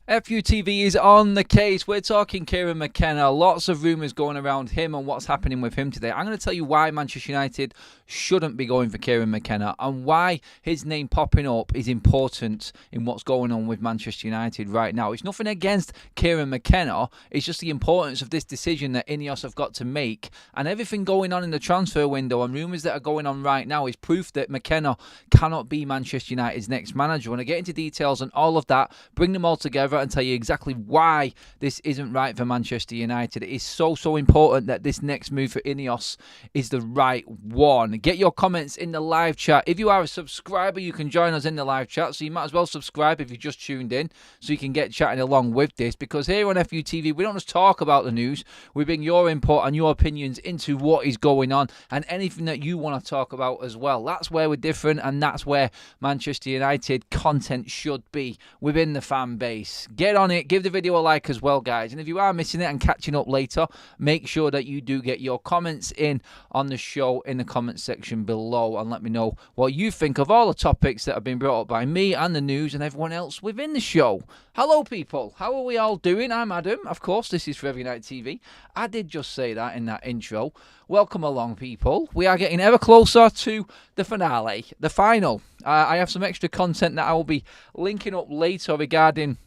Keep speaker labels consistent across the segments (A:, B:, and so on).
A: FUTV is on the case. We're talking Kieran Mckenna. Lots of rumours going around him and what's happening with him today. I'm going to tell you why Manchester United shouldn't be going for Kieran Mckenna and why his name popping up is important in what's going on with Manchester United right now. It's nothing against Kieran Mckenna. It's just the importance of this decision that Ineos have got to make. And everything going on in the transfer window and rumours that are going on right now is proof that Mckenna cannot be Manchester United's next manager. When I get into details and all of that, bring them all together and tell you exactly why this isn't right for Manchester United. It is so important that this next move for Ineos is the right one. Get your comments in the live chat. If you are a subscriber, you can join us in the live chat, so you might as well subscribe if you just tuned in so you can get chatting along with this, because here on FUTV we don't just talk about the news, we bring your input and your opinions into what is going on and anything that you want to talk about as well. That's where we're different, and that's where Manchester United content should be within the fan base. Get on it, give the video a like as well, guys, and if you are missing it and catching up later, make sure that you do get your comments in on the show in the comments section below and let me know what you think of all the topics that have been brought up by me and the news and everyone else within the show. Hello people, how are we all doing? I'm Adam, of course, this is for Every Night TV. I did just say that in that intro. Welcome along, people. We are getting ever closer to the finale, the final. I have some extra content that I will be linking up later regarding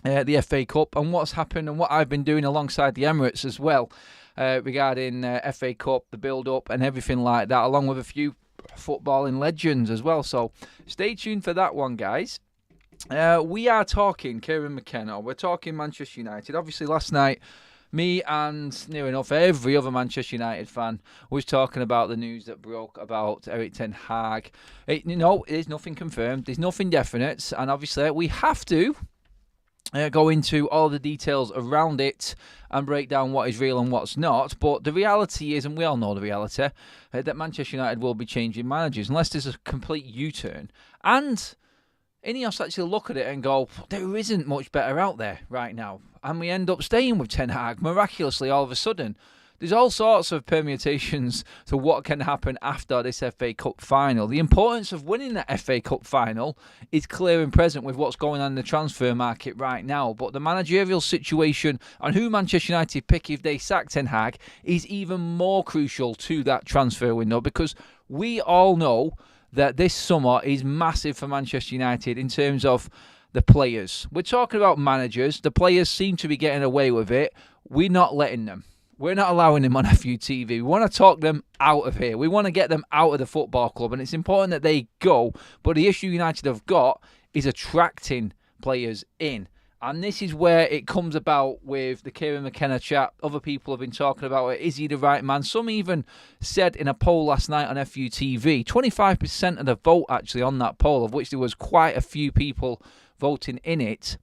A: the FA Cup and what's happened and what I've been doing alongside the Emirates as well regarding FA Cup, the build-up and everything like that, along with a few footballing legends as well. So stay tuned for that one, guys. We are talking Kieran Mckenna. We're talking Manchester United. Obviously, last night, me and near enough every other Manchester United fan was talking about the news that broke about Ten Hag. There's nothing confirmed. There's nothing definite. And obviously, we have to go into all the details around it and break down what is real and what's not. But the reality is, and we all know the reality, that Manchester United will be changing managers unless there's a complete U-turn. And Ineos actually look at it and go, there isn't much better out there right now. And we end up staying with Ten Hag miraculously all of a sudden. There's all sorts of permutations to what can happen after this FA Cup final. The importance of winning that FA Cup final is clear and present with what's going on in the transfer market right now. But the managerial situation and who Manchester United pick if they sack Ten Hag is even more crucial to that transfer window, because we all know that this summer is massive for Manchester United in terms of the players. We're talking about managers. The players seem to be getting away with it. We're not letting them. We're not allowing them on FUTV. We want to talk them out of here. We want to get them out of the football club, and it's important that they go. But the issue United have got is attracting players in. And this is where it comes about with the Kieran Mckenna chat. Other people have been talking about it. Is he the right man? Some even said in a poll last night on FUTV, 25% of the vote actually on that poll, of which there was quite a few people voting in it,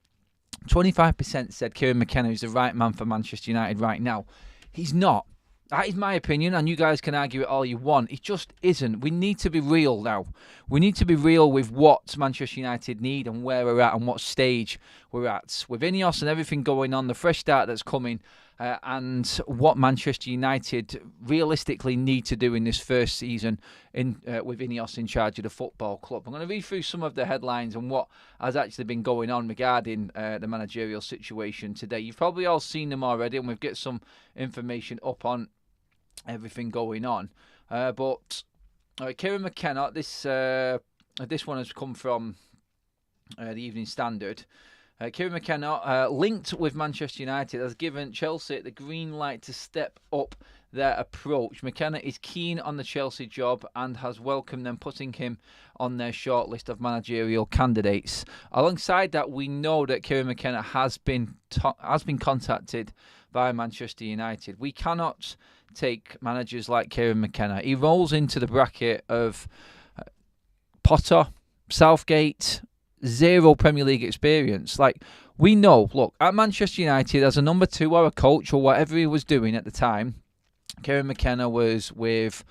A: 25% said Kieran Mckenna is the right man for Manchester United right now. He's not. That is my opinion, and you guys can argue it all you want. It just isn't. We need to be real now. We need to be real with what Manchester United need and where we're at and what stage we're at. With Ineos and everything going on, the fresh start that's coming, and what Manchester United realistically need to do in this first season with Ineos in charge of the football club. I'm going to read through some of the headlines and what has actually been going on regarding the managerial situation today. You've probably all seen them already, and we've got some information up on everything going on. But Kieran Mckenna, this one has come from the Evening Standard. Kieran Mckenna, linked with Manchester United, has given Chelsea the green light to step up their approach. Mckenna is keen on the Chelsea job and has welcomed them putting him on their shortlist of managerial candidates. Alongside that, we know that Kieran Mckenna has been contacted by Manchester United. We cannot take managers like Kieran Mckenna. He rolls into the bracket of Potter, Southgate, zero Premier League experience. Like, we know, look, at Manchester United, as a number two or a coach or whatever he was doing at the time, Kieran Mckenna was with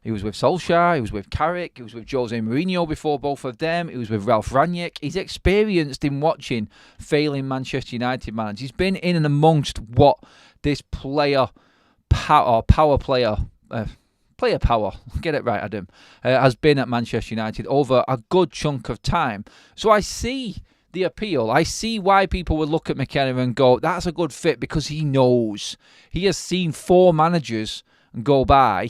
A: Solskjaer, he was with Carrick, he was with Jose Mourinho before both of them, he was with Ralph Rangnick. He's experienced in watching failing Manchester United managers. He's been in and amongst what this player power, get it right, Adam, has been at Manchester United over a good chunk of time. So I see the appeal. I see why people would look at Mckenna and go, that's a good fit, because he knows. He has seen 4 managers go by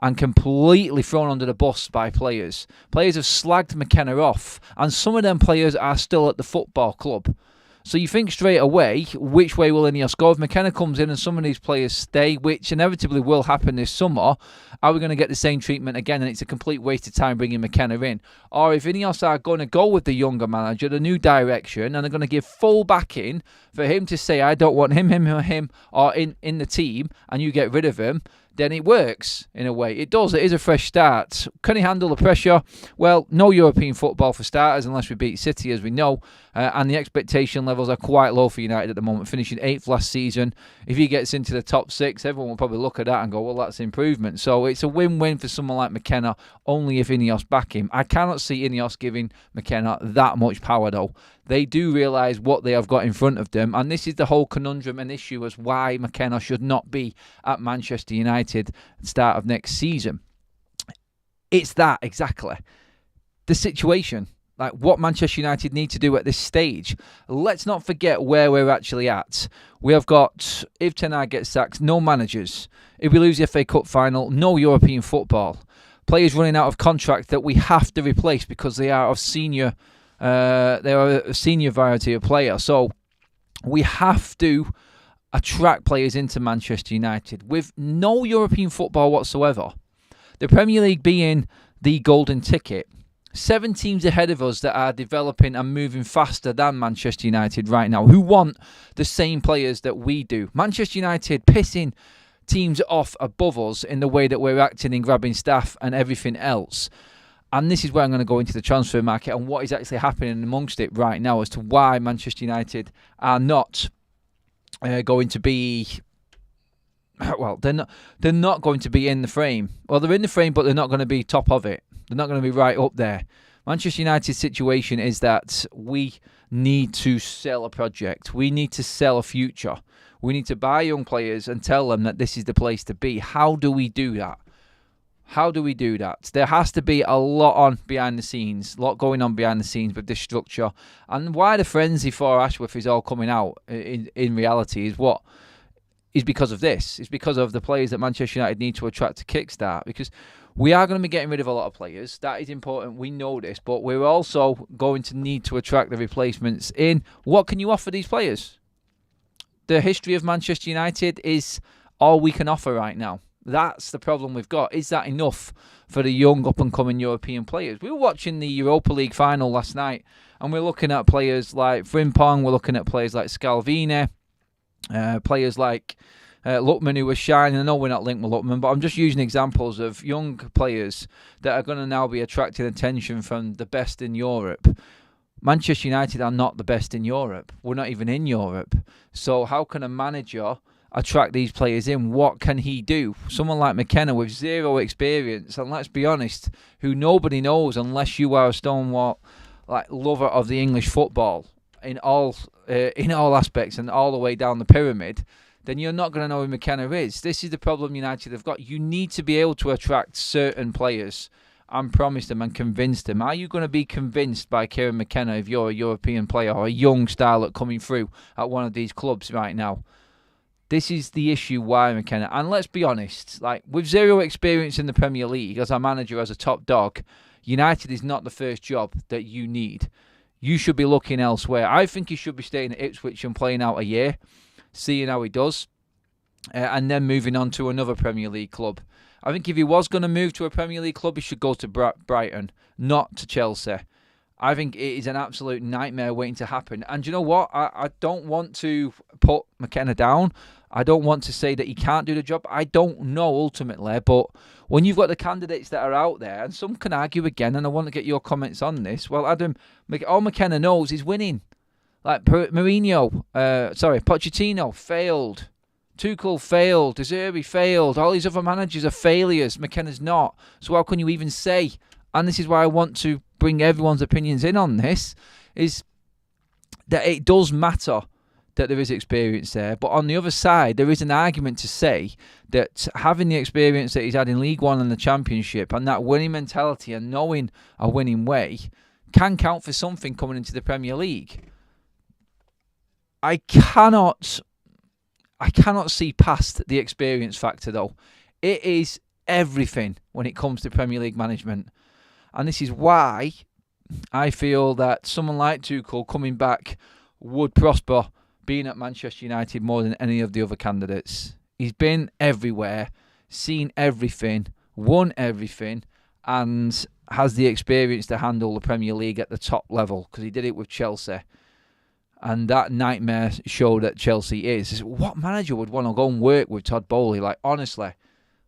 A: and completely thrown under the bus by players. Players have slagged Mckenna off, and some of them players are still at the football club. So you think straight away, which way will Ineos go? If Mckenna comes in and some of these players stay, which inevitably will happen this summer, are we going to get the same treatment again? And it's a complete waste of time bringing Mckenna in. Or if Ineos are going to go with the younger manager, the new direction, and they're going to give full backing for him to say, I don't want him, or in the team, and you get rid of him, then it works in a way. It does. It is a fresh start. Can he handle the pressure? Well, no European football for starters, unless we beat City, as we know. And the expectation levels are quite low for United at the moment, finishing 8th last season. If he gets into the top 6, everyone will probably look at that and go, well, that's improvement. So it's a win-win for someone like Mckenna, only if Ineos back him. I cannot see Ineos giving Mckenna that much power, though. They do realise what they have got in front of them, and this is the whole conundrum and issue as why Mckenna should not be at Manchester United at the start of next season. It's that, exactly. The situation, like what Manchester United need to do at this stage. Let's not forget where we're actually at. We have got, if Ten Hag gets sacked, no managers. If we lose the FA Cup final, no European football. Players running out of contract that we have to replace because they are of senior... they are a senior variety of player. So we have to attract players into Manchester United with no European football whatsoever. The Premier League being the golden ticket. 7 teams ahead of us that are developing and moving faster than Manchester United right now, who want the same players that we do. Manchester United pissing teams off above us in the way that we're acting in grabbing staff and everything else. And this is where I'm going to go into the transfer market and what is actually happening amongst it right now as to why Manchester United are not going to be... Well, they're not going to be in the frame. Well, they're in the frame, but they're not going to be top of it. They're not going to be right up there. Manchester United's situation is that we need to sell a project. We need to sell a future. We need to buy young players and tell them that this is the place to be. How do we do that? How do we do that? There has to be a lot on behind the scenes, a lot going on behind the scenes with this structure. And why the frenzy for Ashworth is all coming out in reality is because of this. It's because of the players that Manchester United need to attract to kickstart. Because we are going to be getting rid of a lot of players. That is important. We know this. But we're also going to need to attract the replacements in. What can you offer these players? The history of Manchester United is all we can offer right now. That's the problem we've got. Is that enough for the young up-and-coming European players? We were watching the Europa League final last night, and we're looking at players like Frimpong, we're looking at players like Scalvini, players like Lookman, who was shining. I know we're not linked with Lookman, but I'm just using examples of young players that are going to now be attracting attention from the best in Europe. Manchester United are not the best in Europe. We're not even in Europe. So how can a manager attract these players in? What can he do? Someone like Mckenna with zero experience, and let's be honest, who nobody knows unless you are a stonewall lover of the English football in all aspects and all the way down the pyramid, then you're not going to know who Mckenna is. This is the problem United have got. You need to be able to attract certain players and promise them and convince them. Are you going to be convinced by Kieran Mckenna if you're a European player or a young starlet coming through at one of these clubs right now? This is the issue why Mckenna. And let's be honest, with zero experience in the Premier League as a manager, as a top dog, United is not the first job that you need. You should be looking elsewhere. I think he should be staying at Ipswich and playing out a year, seeing how he does, and then moving on to another Premier League club. I think if he was going to move to a Premier League club, he should go to Brighton, not to Chelsea. I think it is an absolute nightmare waiting to happen. And you know what? I don't want to put Mckenna down. I don't want to say that he can't do the job. I don't know ultimately. But when you've got the candidates that are out there, and some can argue again, and I want to get your comments on this. Well, Adam, all Mckenna knows is winning. Pochettino failed. Tuchel failed. De Zerbi failed. All these other managers are failures. McKenna's not. So how can you even say? And this is why I want to bring everyone's opinions in on this, is that it does matter that there is experience there. But on the other side, there is an argument to say that having the experience that he's had in League One and the Championship and that winning mentality and knowing a winning way, can count for something coming into the Premier League. I cannot see past the experience factor, though. It is everything when it comes to Premier League management. And this is why I feel that someone like Tuchel coming back would prosper being at Manchester United more than any of the other candidates. He's been everywhere, seen everything, won everything, and has the experience to handle the Premier League at the top level, because he did it with Chelsea. And that nightmare show that Chelsea is what manager would want to go and work with Todd Bowley? Like, honestly,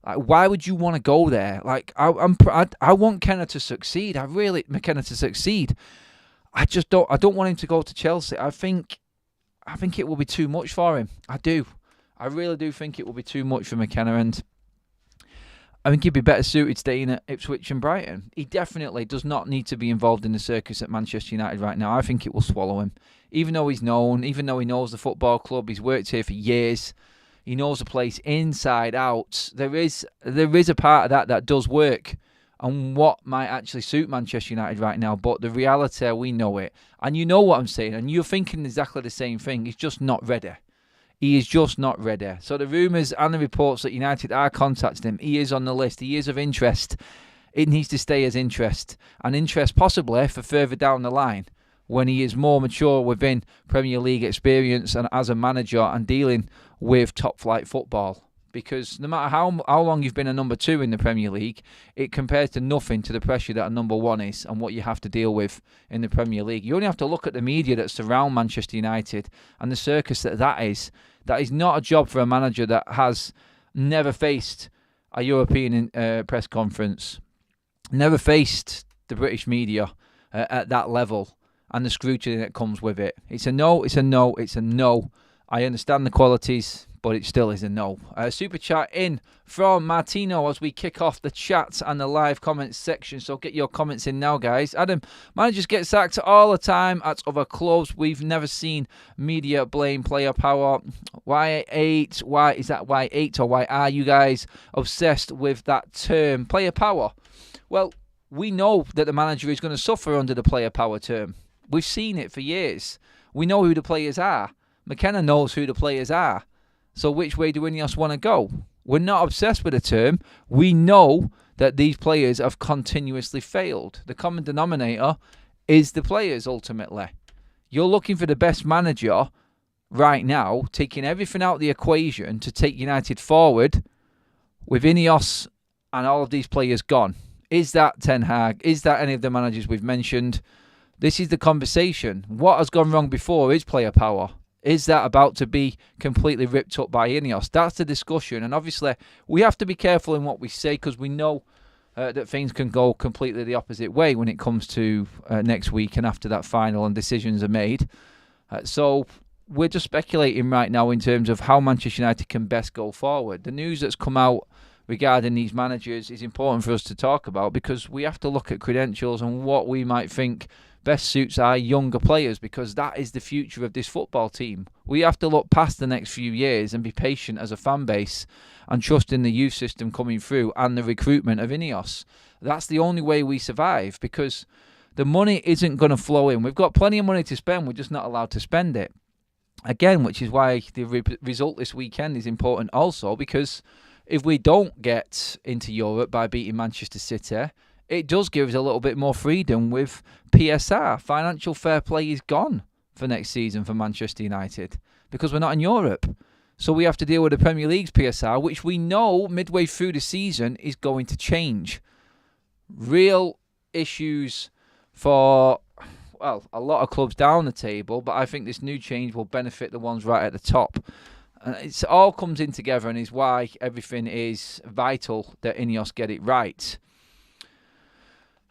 A: like, why would you want to go there? Like, I want Mckenna to succeed. Mckenna to succeed. I don't want him to go to Chelsea. I think it will be too much for him. I do. I really do think it will be too much for Mckenna, and I think he'd be better suited staying at Ipswich and Brighton. He definitely does not need to be involved in the circus at Manchester United right now. I think it will swallow him. Even though he's known, even though he knows the football club, he's worked here for years. He knows the place inside out. There is a part of that does work and what might actually suit Manchester United right now. But the reality, we know it. And you know what I'm saying. And you're thinking exactly the same thing. He's just not ready. He is just not ready. So the rumours and the reports that United are contacting him, he is on the list. He is of interest. It needs to stay as interest. And interest possibly for further down the line, when he is more mature within Premier League experience and as a manager and dealing with top-flight football. Because no matter how long you've been a number 2 in the Premier League, it compares to nothing to the pressure that a number 1 is and what you have to deal with in the Premier League. You only have to look at the media that surround Manchester United and the circus that is. That is not a job for a manager that has never faced a European press conference, never faced the British media at that level, and the scrutiny that comes with it. It's a no, it's a no, it's a no. I understand the qualities, but it still is a no. Super chat in from Martino as we kick off the chat and the live comments section. So get your comments in now, guys. Adam, managers get sacked all the time at other clubs. We've never seen media blame player power. Why 8? Why is that? Why 8? Or why are you guys obsessed with that term, player power? Well, we know that the manager is going to suffer under the player power term. We've seen it for years. We know who the players are. Mckenna knows who the players are. So which way do Ineos want to go? We're not obsessed with the term. We know that these players have continuously failed. The common denominator is the players, ultimately. You're looking for the best manager right now, taking everything out of the equation to take United forward with Ineos and all of these players gone. Is that Ten Hag? Is that any of the managers we've mentioned? This is the conversation. What has gone wrong before is player power. Is that about to be completely ripped up by Ineos? That's the discussion. And obviously, we have to be careful in what we say, because we know that things can go completely the opposite way when it comes to next week and after that final and decisions are made. So we're just speculating right now in terms of how Manchester United can best go forward. The news that's come out regarding these managers is important for us to talk about, because we have to look at credentials and what we might think best suits our younger players, because that is the future of this football team. We have to look past the next few years and be patient as a fan base and trust in the youth system coming through and the recruitment of Ineos. That's the only way we survive, because the money isn't going to flow in. We've got plenty of money to spend, we're just not allowed to spend it. Again, which is why the result this weekend is important also, because if we don't get into Europe by beating Manchester City, it does give us a little bit more freedom with PSR. Financial fair play is gone for next season for Manchester United, because we're not in Europe. So we have to deal with the Premier League's PSR, which we know midway through the season is going to change. Real issues for, well, a lot of clubs down the table, but I think this new change will benefit the ones right at the top. And it all comes in together, and is why everything is vital that Ineos get it right.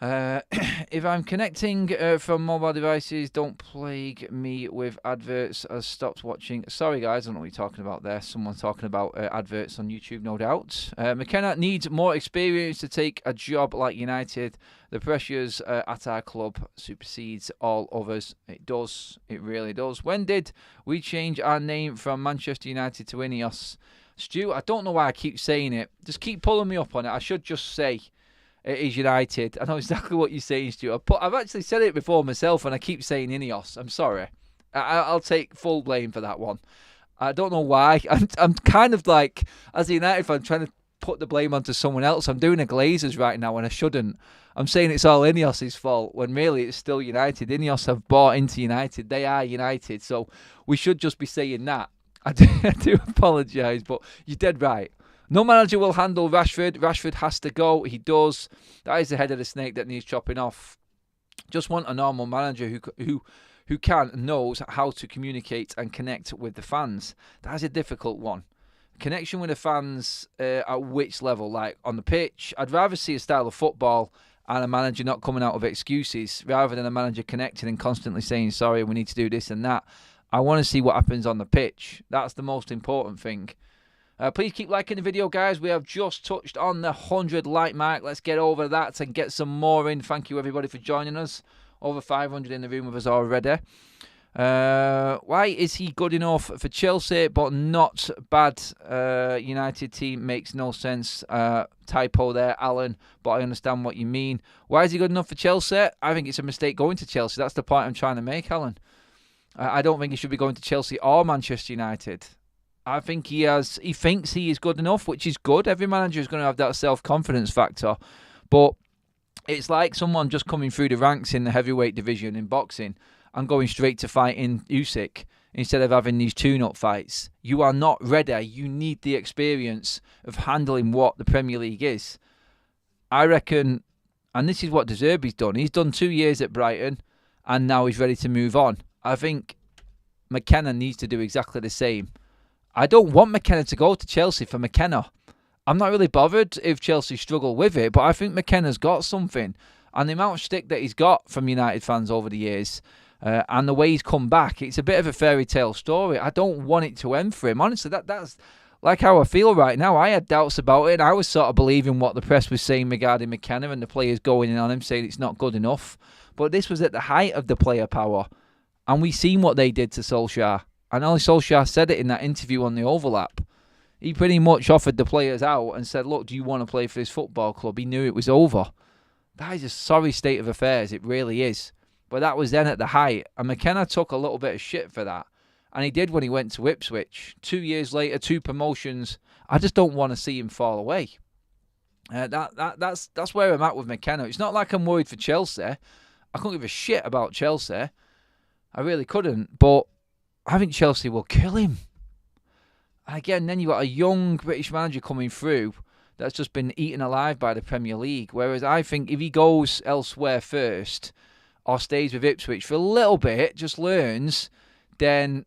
A: If I'm connecting from mobile devices, don't plague me with adverts. I stopped watching. Sorry, guys, I don't know what you're talking about there. Someone talking about adverts on YouTube, no doubt. Mckenna needs more experience to take a job like United. The pressures at our club supersedes all others. It does. It really does. When did we change our name from Manchester United to Ineos? Stu, I don't know why I keep saying it. Just keep pulling me up on it. I should just say it is United. I know exactly what you're saying, Stuart. I've actually said it before myself, and I keep saying Ineos. I'm sorry. I'll take full blame for that one. I don't know why. I'm kind of like, as a United fan, trying to put the blame onto someone else. I'm doing a Glazers right now, and I shouldn't. I'm saying it's all Ineos' fault, when really it's still United. Ineos have bought into United. They are United, so we should just be saying that. I do apologise, but you're dead right. No manager will handle Rashford. Rashford has to go. He does. That is the head of the snake that needs chopping off. Just want a normal manager who can and knows how to communicate and connect with the fans. That's a difficult one. Connection with the fans at which level? Like on the pitch? I'd rather see a style of football and a manager not coming out of excuses rather than a manager connecting and constantly saying, sorry, we need to do this and that. I want to see what happens on the pitch. That's the most important thing. Please keep liking the video, guys. We have just touched on the 100 like mark. Let's get over that and get some more in. Thank you, everybody, for joining us. Over 500 in the room with us already. Why is he good enough for Chelsea but not bad? United team makes no sense. Typo there, Alan, but I understand what you mean. Why is he good enough for Chelsea? I think it's a mistake going to Chelsea. That's the point I'm trying to make, Alan. I don't think he should be going to Chelsea or Manchester United. I think he thinks he is good enough, which is good. Every manager is going to have that self-confidence factor. But it's like someone just coming through the ranks in the heavyweight division in boxing and going straight to fighting Usyk instead of having these tune-up fights. You are not ready. You need the experience of handling what the Premier League is. I reckon, and this is what De Zerbi's done. He's done 2 years at Brighton and now he's ready to move on. I think Mckenna needs to do exactly the same. I don't want Mckenna to go to Chelsea for Mckenna. I'm not really bothered if Chelsea struggle with it, but I think McKenna's got something. And the amount of stick that he's got from United fans over the years, and the way he's come back, it's a bit of a fairy tale story. I don't want it to end for him. Honestly, that's like how I feel right now. I had doubts about it, and I was sort of believing what the press was saying regarding McKenna and the players going in on him, saying it's not good enough. But this was at the height of the player power, and we seen what they did to Solskjaer. And Ole Solskjaer said it in that interview on the Overlap. He pretty much offered the players out and said, look, do you want to play for this football club? He knew it was over. That is a sorry state of affairs. It really is. But that was then at the height. And McKenna took a little bit of shit for that. And he did when he went to Ipswich. 2 years later, 2 promotions. I just don't want to see him fall away. That's where I'm at with McKenna. It's not like I'm worried for Chelsea. I couldn't give a shit about Chelsea. I really couldn't. But I think Chelsea will kill him. And again, then you've got a young British manager coming through that's just been eaten alive by the Premier League. Whereas I think if he goes elsewhere first or stays with Ipswich for a little bit, just learns, then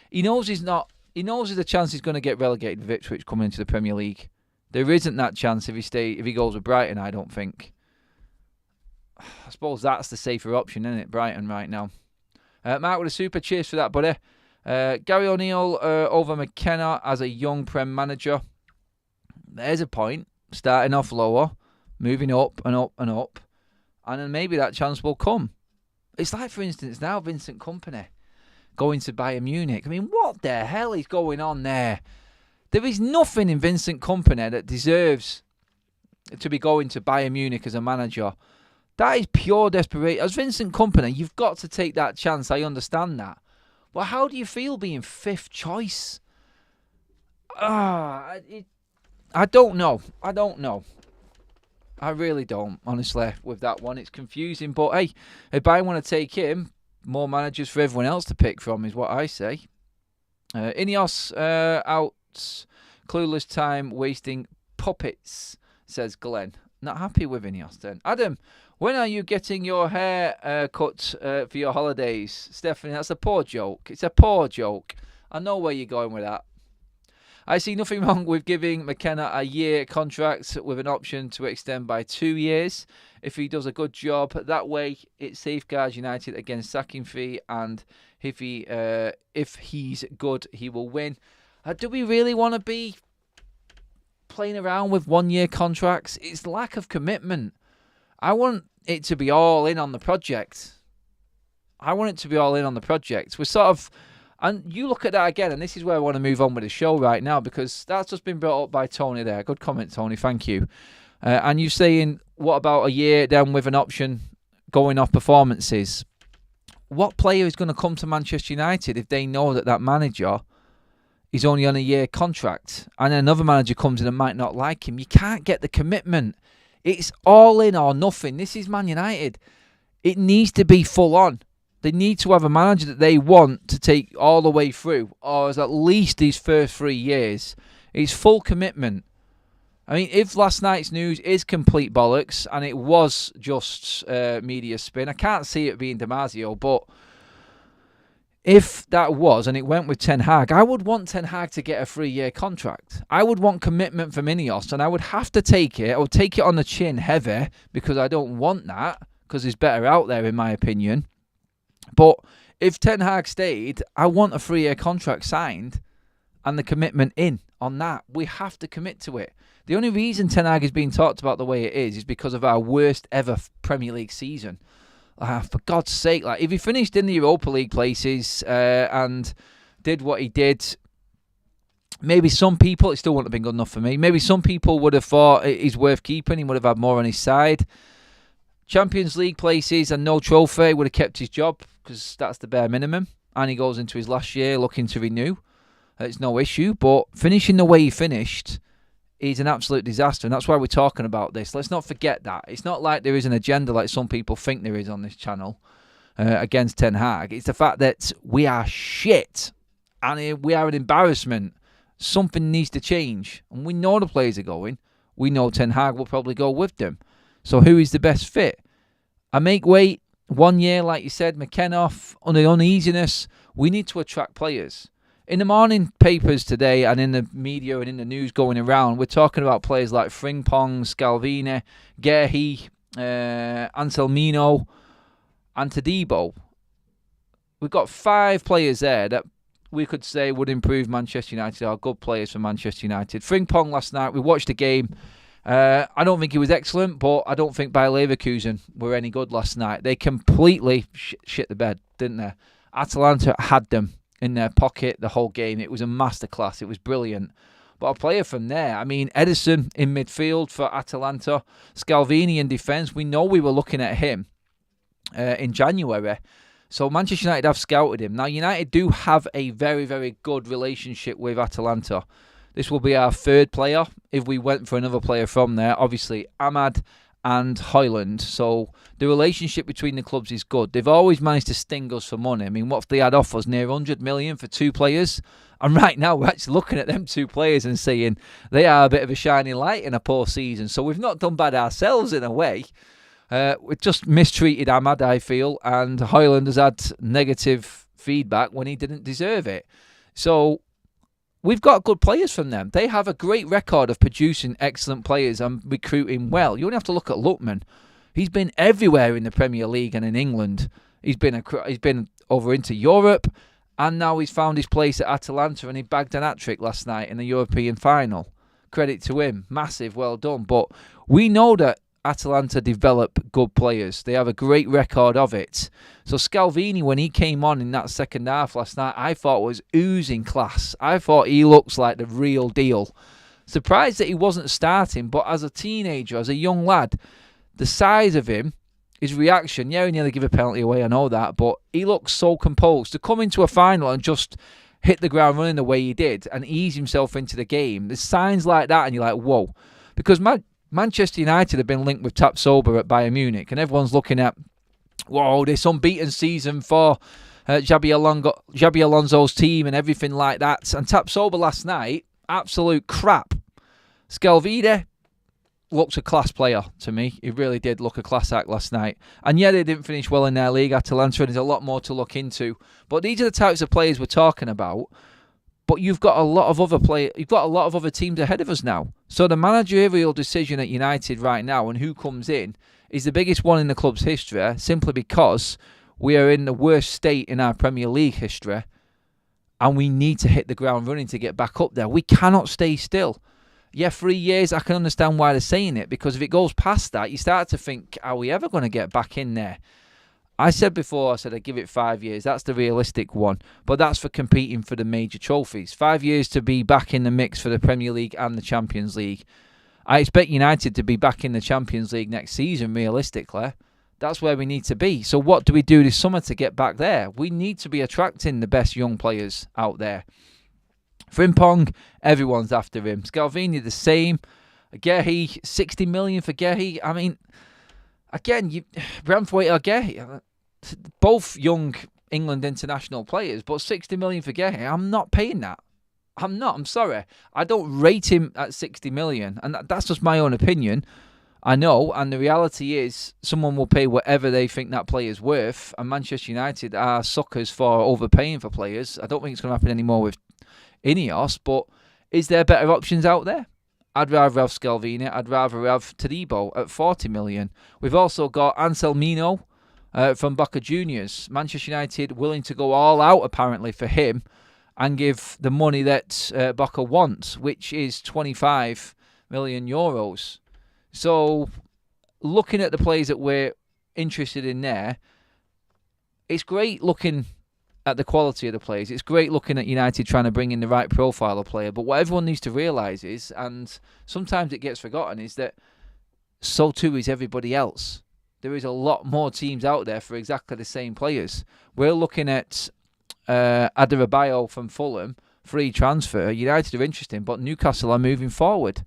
A: he knows there's a chance he's going to get relegated with Ipswich coming into the Premier League. There isn't that chance if he goes with Brighton, I don't think. I suppose that's the safer option, isn't it, Brighton right now. Mark with a super cheers for that, buddy. Gary O'Neill over McKenna as a young Prem manager. There's a point. Starting off lower, moving up and up and up. And then maybe that chance will come. It's like, for instance, now Vincent Kompany going to Bayern Munich. I mean, what the hell is going on there? There is nothing in Vincent Kompany that deserves to be going to Bayern Munich as a manager. That is pure desperation. As Vincent Kompany, you've got to take that chance. I understand that. But how do you feel being 5th choice? I don't know. I really don't, honestly, with that one. It's confusing. But hey, if Bayern want to take him, more managers for everyone else to pick from is what I say. Ineos out. Clueless time wasting puppets, says Glenn. Not happy with Ineos then. Adam, when are you getting your hair cut for your holidays? Stephanie, that's a poor joke. It's a poor joke. I know where you're going with that. I see nothing wrong with giving McKenna a year contract with an option to extend by 2 years if he does a good job. That way, it safeguards United against sacking fee, and if he's good, he will win. Do we really want to be playing around with 1 year contracts? It's lack of commitment. I want it to be all in on the project. We're sort of, And you look at that again, and this is where I want to move on with the show right now, because that's just been brought up by Tony there. Good comment, Tony. Thank you. And you're saying, what about a year down with an option going off performances? What player is going to come to Manchester United if they know that manager is only on a year contract and another manager comes in and might not like him? You can't get the commitment. It's all in or nothing. This is Man United. It needs to be full on. They need to have a manager that they want to take all the way through, or as at least these first 3 years. It's full commitment. I mean, if last night's news is complete bollocks and it was just media spin, I can't see it being Marzio, but if that was and it went with Ten Hag, I would want Ten Hag to get a 3-year contract. I would want commitment from Ineos, and I would have to take it. I would take it on the chin heavy, because I don't want that, because there's better out there in my opinion. But if Ten Hag stayed, I want a 3-year contract signed and the commitment in on that. We have to commit to it. The only reason Ten Hag is being talked about the way it is because of our worst ever Premier League season. For God's sake, like, if he finished in the Europa League places and did what he did, maybe some people, it still wouldn't have been good enough for me. Maybe some people would have thought he's worth keeping. He would have had more on his side. Champions League places and no trophy, would have kept his job, because that's the bare minimum. And he goes into his last year looking to renew. It's no issue. But finishing the way he finished is an absolute disaster. And that's why we're talking about this. Let's not forget that. It's not like there is an agenda like some people think there is on this channel against Ten Hag. It's the fact that we are shit. And we are an embarrassment. Something needs to change. And we know the players are going. We know Ten Hag will probably go with them. So who is the best fit? I make weight 1 year, like you said, Mckenna, on the uneasiness. We need to attract players. In the morning papers today and in the media and in the news going around, we're talking about players like Frimpong, Scalvini, Gehi, Anselmino, and Todibo. We've got 5 players there that we could say would improve Manchester United, are good players for Manchester United. Frimpong last night, we watched the game. I don't think he was excellent, but I don't think Bayer Leverkusen were any good last night. They completely shit the bed, didn't they? Atalanta had them in their pocket the whole game. It was a masterclass. It was brilliant. But a player from there, I mean, Edison in midfield for Atalanta, Scalvini in defence. We know we were looking at him in January. So Manchester United have scouted him. Now, United do have a very, very good relationship with Atalanta. This will be our 3rd player if we went for another player from there. Obviously, Ahmad and Højlund. So the relationship between the clubs is good. They've always managed to sting us for money. I mean, what if they had offers near 100 million for 2 players? And right now, we're actually looking at them 2 players and saying they are a bit of a shining light in a poor season. So we've not done bad ourselves in a way. We've just mistreated Ahmad, I feel, and Højlund has had negative feedback when he didn't deserve it. So we've got good players from them. They have a great record of producing excellent players and recruiting well. You only have to look at Lookman. He's been everywhere in the Premier League and in England. He's been over into Europe, and now he's found his place at Atalanta, and he bagged an hat-trick last night in the European final. Credit to him. Massive, well done. But we know that Atalanta develop good players. They have a great record of it. So Scalvini, when he came on in that second half last night, I thought was oozing class. I thought he looks like the real deal. Surprised that he wasn't starting, but as a teenager, as a young lad, the size of him, his reaction, yeah, he nearly gave a penalty away, I know that, but he looks so composed. To come into a final and just hit the ground running the way he did and ease himself into the game, there's signs like that and you're like, whoa. Because Manchester United have been linked with Tapsoba at Bayern Munich, and everyone's looking at, whoa, this unbeaten season for Xabi Alonso's team and everything like that. And Tapsoba last night, absolute crap. Scalvini looks a class player to me. He really did look a class act last night. And yeah, they didn't finish well in their league, Atalanta, and there's a lot more to look into. But these are the types of players we're talking about. But you've got a lot of other teams ahead of us now. So the managerial decision at United right now and who comes in is the biggest one in the club's history, simply because we are in the worst state in our Premier League history, and we need to hit the ground running to get back up there. We cannot stay still. Yeah, 3 years, I can understand why they're saying it, because if it goes past that, you start to think, are we ever going to get back in there? I said before, I'd give it 5 years. That's the realistic one. But that's for competing for the major trophies. 5 years to be back in the mix for the Premier League and the Champions League. I expect United to be back in the Champions League next season, realistically. That's where we need to be. So what do we do this summer to get back there? We need to be attracting the best young players out there. Frimpong, everyone's after him. Scalvini, the same. Gehi, 60 million for Gehi. I mean, again, Branthwaite or Gehi, both young England international players, but 60 million for Gehi, I'm not paying that. I'm sorry. I don't rate him at 60 million, and that's just my own opinion. I know, and the reality is someone will pay whatever they think that player's worth, and Manchester United are suckers for overpaying for players. I don't think it's going to happen anymore with Ineos, but is there better options out there? I'd rather have Scalvini. I'd rather have Todibo at 40 million. We've also got Anselmino from Boca Juniors. Manchester United willing to go all out, apparently, for him and give the money that Boca wants, which is 25 million euros. So, looking at the players that we're interested in there, it's great looking at the quality of the players. It's great looking at United trying to bring in the right profile of player. But what everyone needs to realise is, and sometimes it gets forgotten, is that so too is everybody else. There is a lot more teams out there for exactly the same players. We're looking at Adebayo from Fulham, free transfer. United are interesting, but Newcastle are moving forward.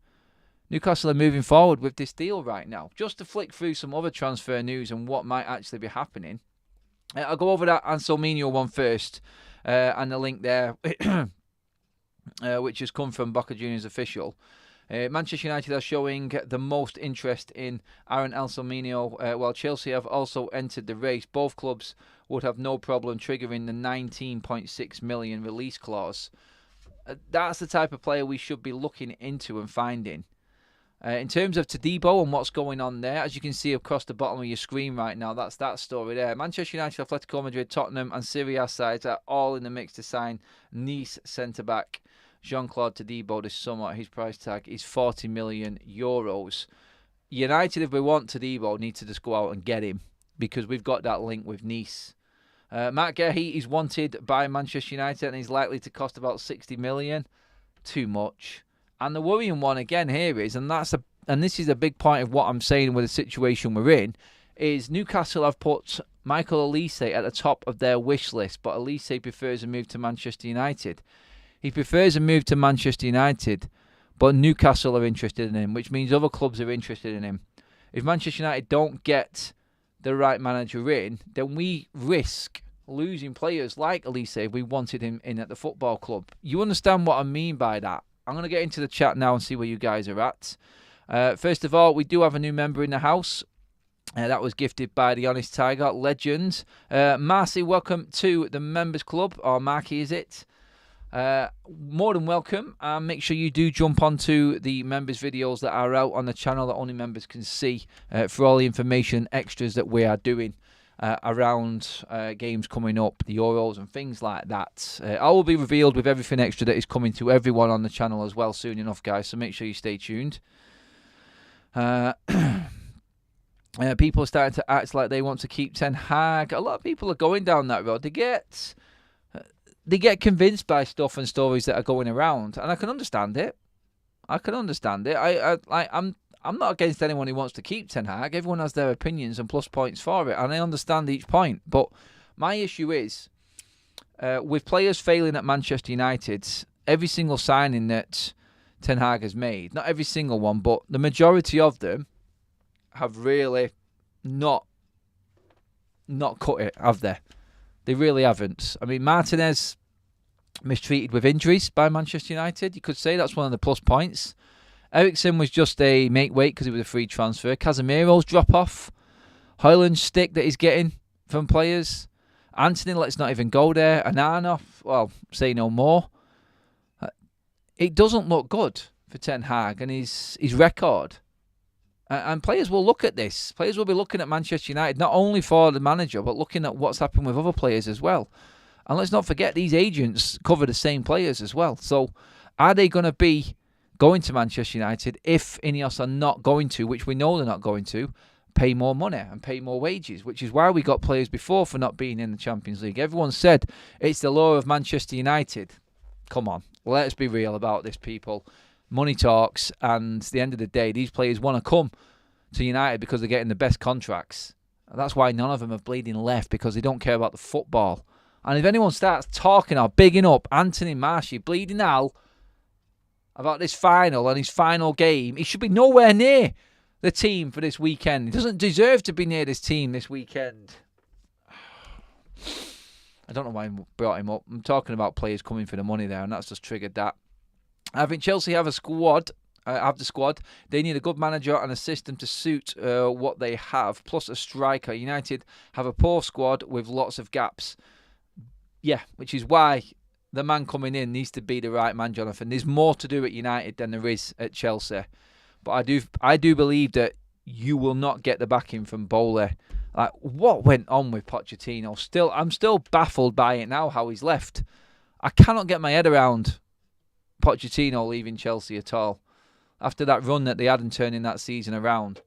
A: Newcastle are moving forward with this deal right now. Just to flick through some other transfer news and what might actually be happening. I'll go over that Anselmino one first, and the link there, which has come from Boca Juniors official. Manchester United are showing the most interest in Aaron Anselmino, while Chelsea have also entered the race. Both clubs would have no problem triggering the 19.6 million release clause. That's the type of player we should be looking into and finding. In terms of Todibo and what's going on there, as you can see across the bottom of your screen right now, that's that story there. Manchester United, Atletico Madrid, Tottenham and Serie A sides are all in the mix to sign Nice centre-back Jean-Claude Todibo this summer. His price tag is 40 million euros. United, if we want Todibo, need to just go out and get him because we've got that link with Nice. Matt Gehi is wanted by Manchester United and he's likely to cost about 60 million. Too much. And the worrying one again here is, and this is a big point of what I'm saying with the situation we're in, is Newcastle have put Michael Elise at the top of their wish list, but Elise prefers a move to Manchester United. He prefers a move to Manchester United, but Newcastle are interested in him, which means other clubs are interested in him. If Manchester United don't get the right manager in, then we risk losing players like Elise if we wanted him in at the football club. You understand what I mean by that? I'm going to get into the chat now and see where you guys are at. First of all, we do have a new member in the house. That was gifted by the Honest Tiger, legend. Marcy, welcome to the Members Club, or Marky is it? More than welcome. Make sure you do jump onto the members videos that are out on the channel that only members can see for all the information extras that we are doing around games coming up, the Euros and things like that. All will be revealed with everything extra that is coming to everyone on the channel as well soon enough, guys, so make sure you stay tuned. People are starting to act like they want to keep Ten Hag. A lot of people are going down that road. They get convinced by stuff and stories that are going around, and I can understand it. I'm not against anyone who wants to keep Ten Hag. Everyone has their opinions and plus points for it, and I understand each point. But my issue is, with players failing at Manchester United, every single signing that Ten Hag has made, not every single one, but the majority of them have really not cut it, have they? They really haven't. I mean, Martinez mistreated with injuries by Manchester United. You could say that's one of the plus points. Ericsson was just a make weight because he was a free transfer. Casemiro's drop off. Højlund's stick that he's getting from players. Anthony, let's not even go there. Ananoff, well, say no more. It doesn't look good for Ten Hag and his record. And players will look at this. Players will be looking at Manchester United, not only for the manager, but looking at what's happened with other players as well. And let's not forget, these agents cover the same players as well. So are they going to be going to Manchester United if Ineos are not going to, which we know they're not going to, pay more money and pay more wages, which is why we got players before for not being in the Champions League. Everyone said it's the law of Manchester United. Come on, let's be real about this, people. Money talks, and at the end of the day, these players want to come to United because they're getting the best contracts. And that's why none of them have bleeding left, because they don't care about the football. And if anyone starts talking or bigging up Anthony Martial, bleeding Al, about this final and his final game, he should be nowhere near the team for this weekend. He doesn't deserve to be near this team this weekend. I don't know why I brought him up. I'm talking about players coming for the money there, and that's just triggered that. I think Chelsea have a squad. They need a good manager and a system to suit what they have, plus a striker. United have a poor squad with lots of gaps. Yeah, which is why the man coming in needs to be the right man, Jonathan. There's more to do at United than there is at Chelsea. But I do believe that you will not get the backing from Bowley. Like, what went on with Pochettino? I'm still baffled by it now, how he's left. I cannot get my head around Pochettino leaving Chelsea at all, after that run that they had and turning that season around.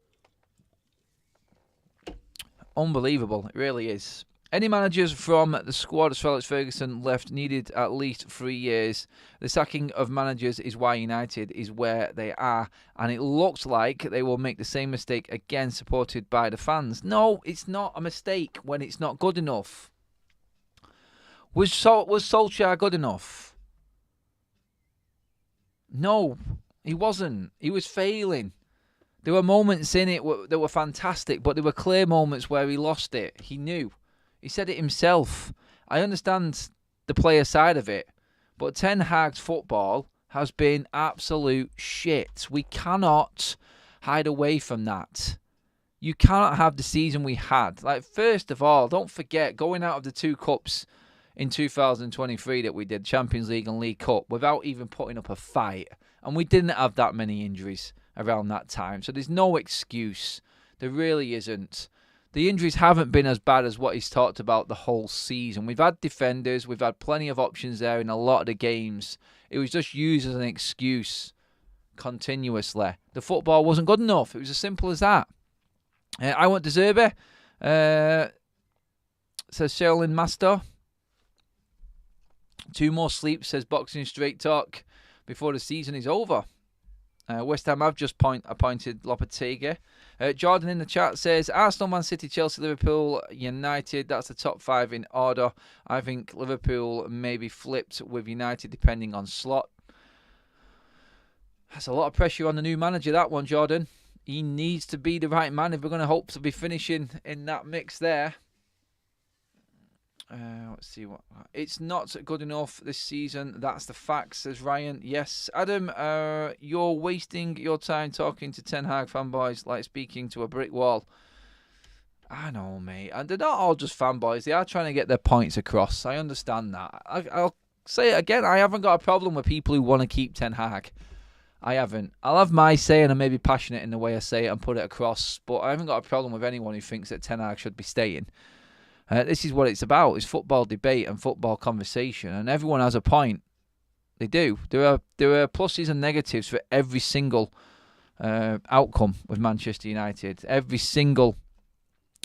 A: Unbelievable, it really is. Any managers from the squad as Alex Ferguson left needed at least 3 years. The sacking of managers is why United is where they are, and it looks like they will make the same mistake again, supported by the fans. No, it's not a mistake when it's not good enough. Was Solskjaer good enough? No, he wasn't. He was failing. There were moments in it that were fantastic, but there were clear moments where he lost it. He knew. He said it himself. I understand the player side of it, but Ten Hag's football has been absolute shit. We cannot hide away from that. You cannot have the season we had. Like, first of all, don't forget, going out of the 2 cups in 2023 that we did, Champions League and League Cup, without even putting up a fight. And we didn't have that many injuries around that time. So there's no excuse. There really isn't. The injuries haven't been as bad as what he's talked about the whole season. We've had defenders. We've had plenty of options there in a lot of the games. It was just used as an excuse continuously. The football wasn't good enough. It was as simple as that. I want De Zerbi. Says Sherilyn Master. 2 more sleeps, says Boxing Straight Talk, before the season is over. West Ham have just appointed Lopetegui. Jordan in the chat says, Arsenal, Man City, Chelsea, Liverpool, United. That's the top 5 in order. I think Liverpool may be flipped with United depending on slot. That's a lot of pressure on the new manager, that one, Jordan. He needs to be the right man if we're going to hope to be finishing in that mix there. Let's see what. It's not good enough this season. That's the facts, says Ryan. Yes, Adam, you're wasting your time talking to Ten Hag fanboys like speaking to a brick wall. I know, mate. And they're not all just fanboys. They are trying to get their points across. I understand that. I'll say it again. I haven't got a problem with people who want to keep Ten Hag. I haven't. I'll have my say, and I may be passionate in the way I say it and put it across. But I haven't got a problem with anyone who thinks that Ten Hag should be staying. This is what it's about. It's football debate and football conversation. And everyone has a point. They do. There are pluses and negatives for every single outcome with Manchester United. Every single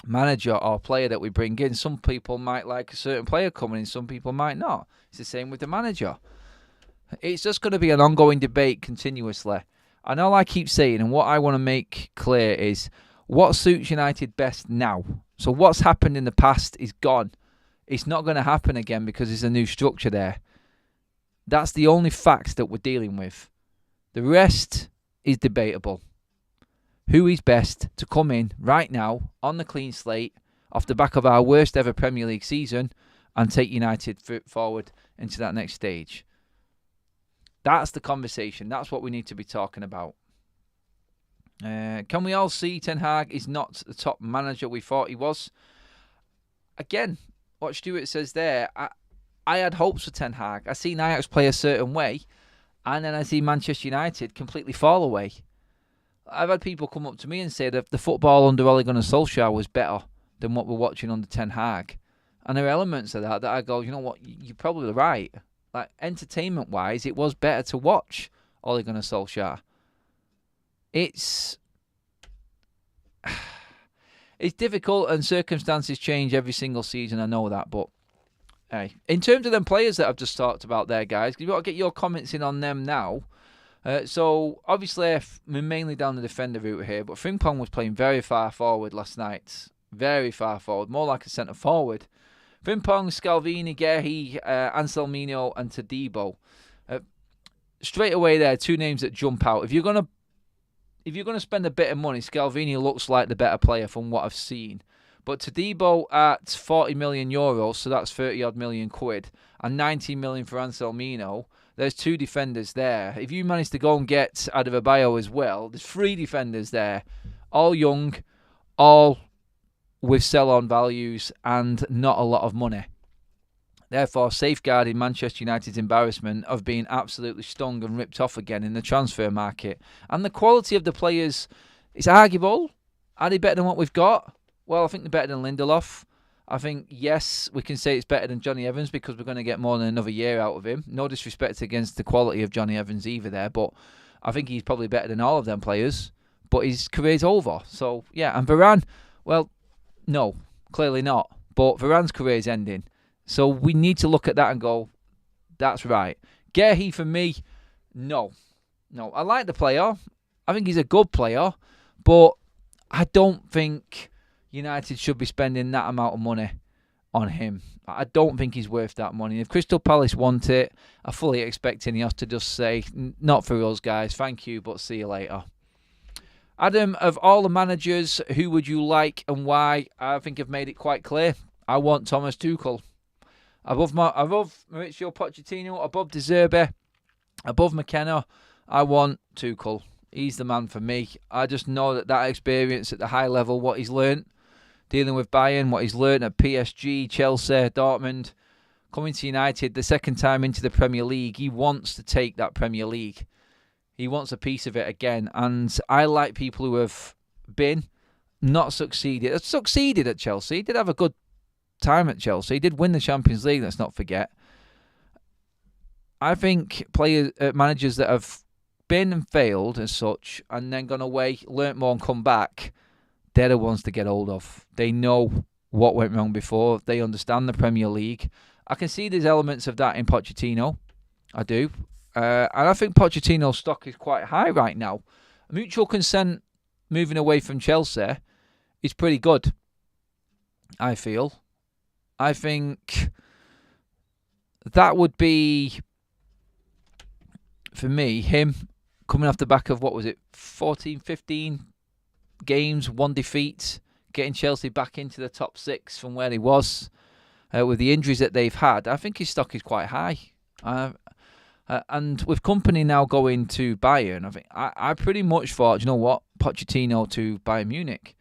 A: manager or player that we bring in. Some people might like a certain player coming in. Some people might not. It's the same with the manager. It's just going to be an ongoing debate continuously. And all I keep saying, and what I want to make clear is, what suits United best now? So what's happened in the past is gone. It's not going to happen again because there's a new structure there. That's the only facts that we're dealing with. The rest is debatable. Who is best to come in right now on the clean slate off the back of our worst ever Premier League season and take United forward into that next stage? That's the conversation. That's what we need to be talking about. Can we all see Ten Hag is not the top manager we thought he was? Again, what Stuart says there, I had hopes for Ten Hag. I seen Ajax play a certain way, and then I see Manchester United completely fall away. I've had people come up to me and say that the football under Ole Gunnar Solskjaer was better than what we're watching under Ten Hag. And there are elements of that I go, you know what, you're probably right. Like, entertainment-wise, it was better to watch Ole Gunnar Solskjaer. It's... it's difficult and circumstances change every single season. I know that, but hey, in terms of them players that I've just talked about there, guys, you've got to get your comments in on them now. So obviously we're mainly down the defender route here, but Frimpong was playing very far forward last night. Very far forward, more like a centre forward. Frimpong, Scalvini, Gehi, Anselmino, and Todibo. Straight away there, two names that jump out. If you're gonna spend a bit of money, Scalvini looks like the better player from what I've seen. But Todibo at 40 million euros, so that's 30 odd million quid, and 19 million for Anselmino. There's two defenders there. If you manage to go and get Adebayo as well, there's three defenders there, all young, all with sell-on values and not a lot of money. Therefore, safeguarding Manchester United's embarrassment of being absolutely stung and ripped off again in the transfer market. And the quality of the players is arguable. Are they better than what we've got? Well, I think they're better than Lindelof. I think, yes, we can say it's better than Johnny Evans because we're going to get more than another year out of him. No disrespect against the quality of Johnny Evans either there, but I think he's probably better than all of them players. But his career's over. So, yeah, and Varane, well, no, clearly not. But Varane's career is ending. So we need to look at that and go, that's right. Gehi, for me, no. I like the player. I think he's a good player. But I don't think United should be spending that amount of money on him. I don't think he's worth that money. If Crystal Palace want it, I fully expect Ineos to just say, not for us, guys. Thank you, but see you later. Adam, of all the managers, who would you like and why? I think I've made it quite clear. I want Thomas Tuchel. Above Mauricio Pochettino, above De Zerbi, above Mckenna, I want Tuchel. He's the man for me. I just know that experience at the high level, what he's learnt, dealing with Bayern, what he's learnt at PSG, Chelsea, Dortmund, coming to United, the second time into the Premier League, he wants to take that Premier League. He wants a piece of it again. And I like people who have been, not succeeded. Succeeded at Chelsea. He did have a good time at Chelsea. He did win the Champions League, let's not forget. I think managers that have been and failed as such and then gone away, learnt more and come back, they're the ones to get hold of. They know what went wrong before. They understand the Premier League. I can see there's elements of that in Pochettino. I do. And I think Pochettino's stock is quite high right now. Mutual consent moving away from Chelsea is pretty good, I feel. I think that would be, for me, him coming off the back of, 14, 15 games, one defeat, getting Chelsea back into the top six from where he was with the injuries that they've had. I think his stock is quite high. And with Company now going to Bayern, I think I pretty much thought, you know what, Pochettino to Bayern Munich.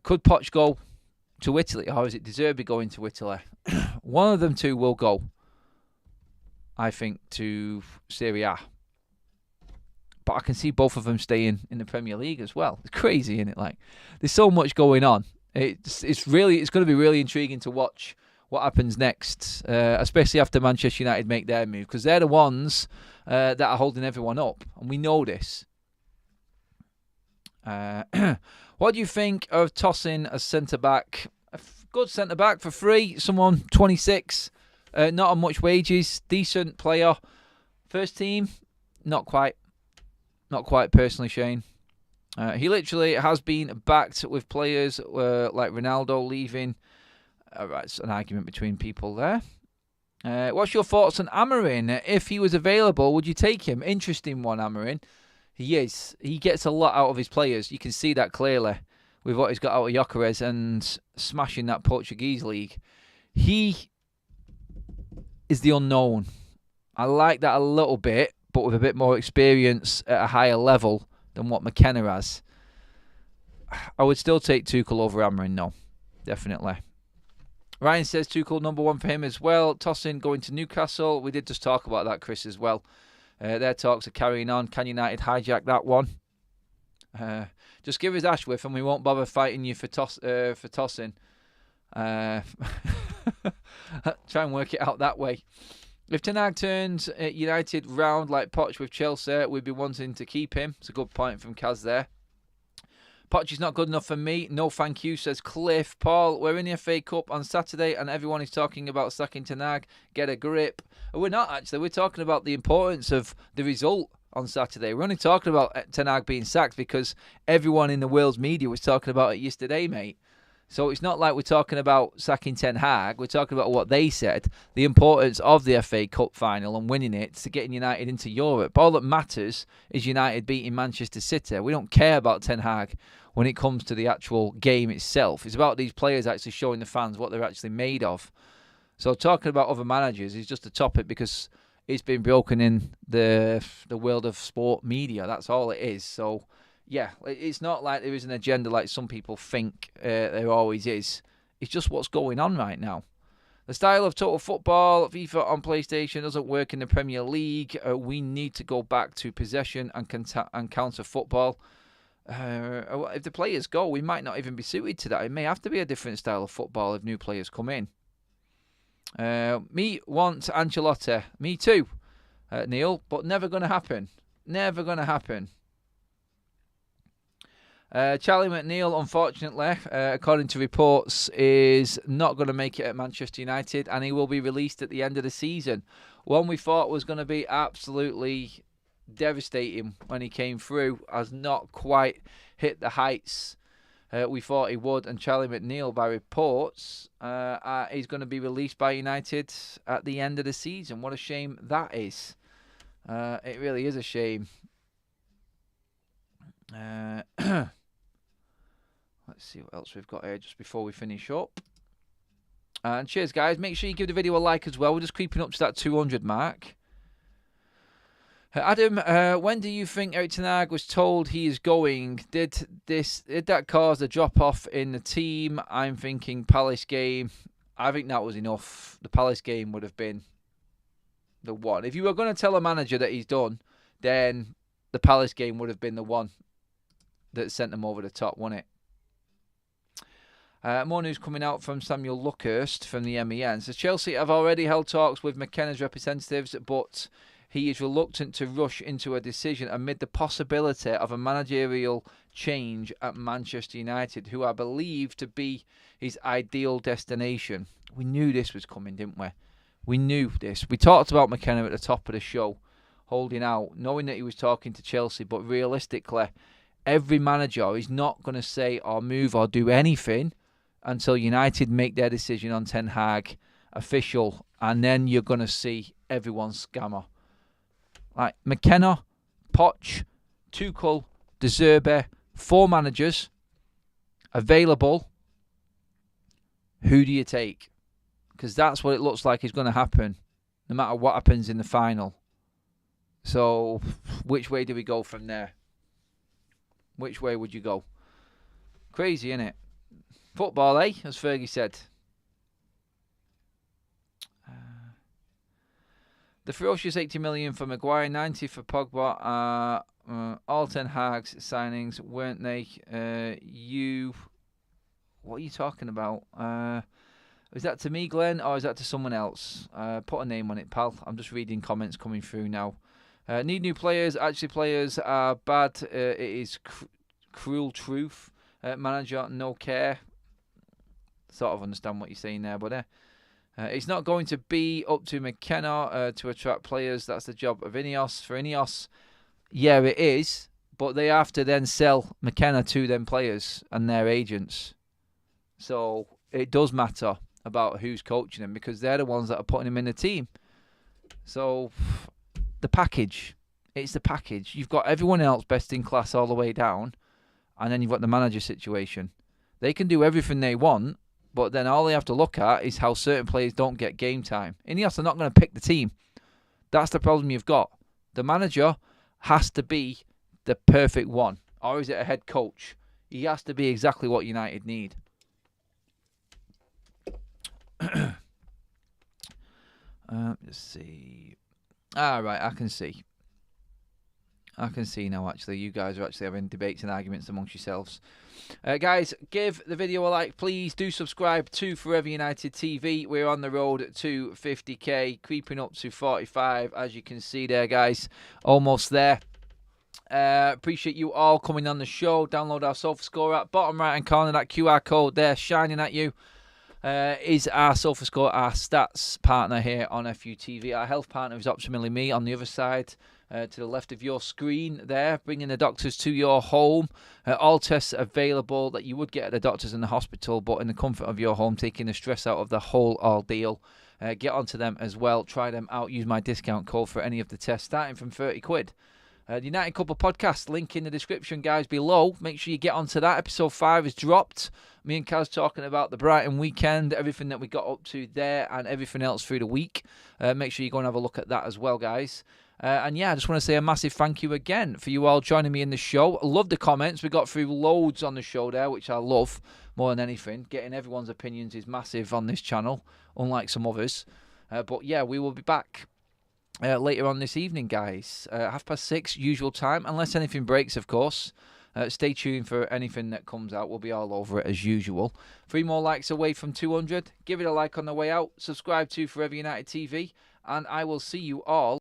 A: Could Poch go to Italy, or is it De Zerbi going to Italy? One of them two will go, I think, to Serie A. But I can see both of them staying in the Premier League as well. It's crazy, isn't it? Like, there's so much going on. It's going to be really intriguing to watch what happens next, especially after Manchester United make their move, because they're the ones that are holding everyone up, and we know this. What do you think of tossing a centre-back? A good centre-back for free, someone 26, not on much wages, decent player. First team, not quite. Not quite personally, Shane. He literally has been backed with players like Ronaldo leaving. Right, it's an argument between people there. What's your thoughts on Amorim? If he was available, would you take him? Interesting one, Amorim. He is. He gets a lot out of his players. You can see that clearly with what he's got out of Gyökeres and smashing that Portuguese league. He is the unknown. I like that a little bit, but with a bit more experience at a higher level than what Mckenna has. I would still take Tuchel over Amorim, no. Definitely. Ryan says Tuchel number one for him as well. Tossing going to Newcastle. We did just talk about that, Chris, as well. Their talks are carrying on. Can United hijack that one? Just give us Ashworth and we won't bother fighting you for tossing. Try and work it out that way. If Ten Hag turns United round like Poch with Chelsea, we'd be wanting to keep him. It's a good point from Kaz there. Poch is not good enough for me. No thank you, says Cliff. Paul, we're in the FA Cup on Saturday and everyone is talking about sacking Ten Hag. Get a grip. We're not actually. We're talking about the importance of the result on Saturday. We're only talking about Ten Hag being sacked because everyone in the world's media was talking about it yesterday, mate. So it's not like we're talking about sacking Ten Hag. We're talking about what they said, the importance of the FA Cup final and winning it to getting United into Europe. All that matters is United beating Manchester City. We don't care about Ten Hag when it comes to the actual game itself. It's about these players actually showing the fans what they're actually made of. So talking about other managers is just a topic because it's been broken in the world of sport media. That's all it is. So yeah, it's not like there is an agenda like some people think there always is. It's just what's going on right now. The style of total football, FIFA on PlayStation, doesn't work in the Premier League. We need to go back to possession and counter football. If the players go, we might not even be suited to that. It may have to be a different style of football if new players come in. Me want Ancelotti. Me too, Neil, but never going to happen. Never going to happen. Charlie McNeil, unfortunately, according to reports, is not going to make it at Manchester United and he will be released at the end of the season. One we thought was going to be absolutely devastating when he came through has not quite hit the heights we thought he would. And Charlie McNeil, by reports, is going to be released by United at the end of the season. What a shame that is. It really is a shame. Let's see what else we've got here just before we finish up. And cheers, guys. Make sure you give the video a like as well. We're just creeping up to that 200 mark. Adam, when do you think Erik Ten Hag was told he is going? Did that cause a drop-off in the team? I'm thinking Palace game. I think that was enough. The Palace game would have been the one. If you were going to tell a manager that he's done, then the Palace game would have been the one that sent them over the top, wouldn't it? More news coming out from Samuel Luckhurst from the MEN. So Chelsea have already held talks with Mckenna's representatives, but he is reluctant to rush into a decision amid the possibility of a managerial change at Manchester United, who are believed to be his ideal destination. We knew this was coming, didn't we? We knew this. We talked about Mckenna at the top of the show, holding out, knowing that he was talking to Chelsea, but realistically, every manager is not going to say or move or do anything until United make their decision on Ten Hag official, and then you're going to see everyone's scammer. Like Mckenna, Poch, Tuchel, De Zerbi, 4 managers available. Who do you take? Because that's what it looks like is going to happen, no matter what happens in the final. So, which way do we go from there? Which way would you go? Crazy, innit? Football, eh? As Fergie said. The ferocious 80 million for Maguire, 90 for Pogba. All Ten Hag's signings, weren't they? What are you talking about? Is that to me, Glenn, or is that to someone else? Put a name on it, pal. I'm just reading comments coming through now. Need new players. Actually, players are bad. It is cruel truth. Manager, no care. Sort of understand what you're saying there, but it's not going to be up to Mckenna to attract players. That's the job of Ineos. For Ineos, yeah, it is, but they have to then sell Mckenna to them players and their agents. So it does matter about who's coaching them because they're the ones that are putting him in the team. So the package, it's the package. You've got everyone else best in class all the way down, and then you've got the manager situation. They can do everything they want, but then all they have to look at is how certain players don't get game time. Ineos are not going to pick the team. That's the problem you've got. The manager has to be the perfect one. Or is it a head coach? He has to be exactly what United need. Let's see. Right, I can see. I can see now, actually. You guys are actually having debates and arguments amongst yourselves. Guys, give the video a like. Please do subscribe to Forever United TV. We're on the road to 50k, creeping up to 45, as you can see there, guys. Almost there. Appreciate you all coming on the show. Download our SofaScore app. Bottom right hand corner, that QR code there shining at you is our SofaScore, our stats partner here on FUTV. Our health partner is Optimally Me on the other side. To the left of your screen there, bringing the doctors to your home. All tests available that you would get at the doctors in the hospital, but in the comfort of your home, taking the stress out of the whole ordeal. Get onto them as well. Try them out. Use my discount code for any of the tests, starting from 30 quid. The United Couple podcast, link in the description, guys, below. Make sure you get onto that. Episode 5 is dropped. Me and Kaz talking about the Brighton weekend, everything that we got up to there, and everything else through the week. Make sure you go and have a look at that as well, guys. And yeah, I just want to say a massive thank you again for you all joining me in the show. I love the comments. We got through loads on the show there, which I love more than anything. Getting everyone's opinions is massive on this channel, unlike some others. But yeah, we will be back later on this evening, guys. 6:30, usual time, unless anything breaks, of course. Stay tuned for anything that comes out. We'll be all over it as usual. 3 more likes away from 200. Give it a like on the way out. Subscribe to Forever United TV. And I will see you all